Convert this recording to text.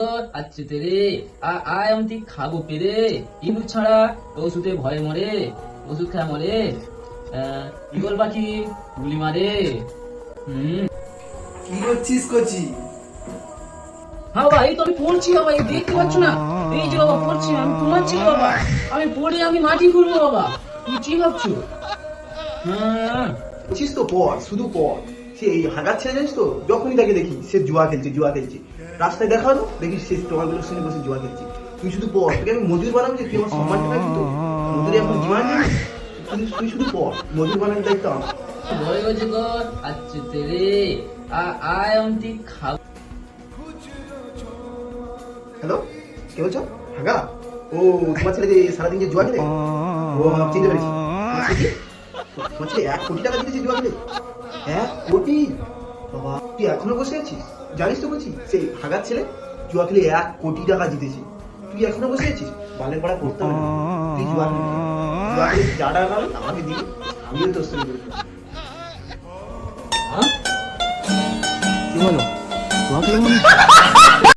আচ্ছা তেরে আয় আমি খাবো পেরে ইঁদুর ছাড়া ওষুধে ভয়ে মরে ওষুধ খায় মরে ইগল পাখি গুলি মারে। কি করছিস কচি? হ্যাঁ বাবা, এই তো আমি পড়ছি বাবা, এই দেখতে পাচ্ছ না? এই যে বাবা পড়ছি, আমি ঘুমাচ্ছি বাবা, আমি পড়ে আমি মাটি খুলবো বাবা। তুমি কি ভাবছো? হ্যাঁ করছিস তো পড়, শুধু পড়। সে এই হাগার ছেলে জানিস তো, যখনই তাকে দেখি সে জুয়া খেলছে। রাস্তায় দেখা হলো দেখি সে স্টলগুলোর সঙ্গে বসে জুয়া খেলছে। তুই শুধু পড়, তোকে আমি মজুর বানাবো যে তুই আমার সম্মানটা রাখবি তো। মজুরি এখন জীবন নেই, তুই শুধু পড়, মজুর বানানোর দায়িত্ব আমার। ভয় গেছে গর আচ্ছা তেরে আয় আমি খাবো। হ্যালো, কে বলছো? হাগা? ও তোমার ছেলে যে সারাদিন যে জুয়া খেলে? ও চিনতে পেরেছি। তোমার ছেলে 1 কোটি টাকা দিয়েছে জুয়া খেলে। 1 কোটি? বাবা, তুই এখনো বসে আছিস? জানিস তো বলছি, সেই হাগার ছেলে জুয়া খেলে 1 কোটি টাকা জিতেছে। তুই এখনো বসে আছিস? বালের পড়া করতে হবে না। তুই জুয়া খেলে যা টাকা হবে আমাকে দিবি, আমিও তোর সঙ্গে করবো। হ্যাঁ কি বলো? জুয়া খেলে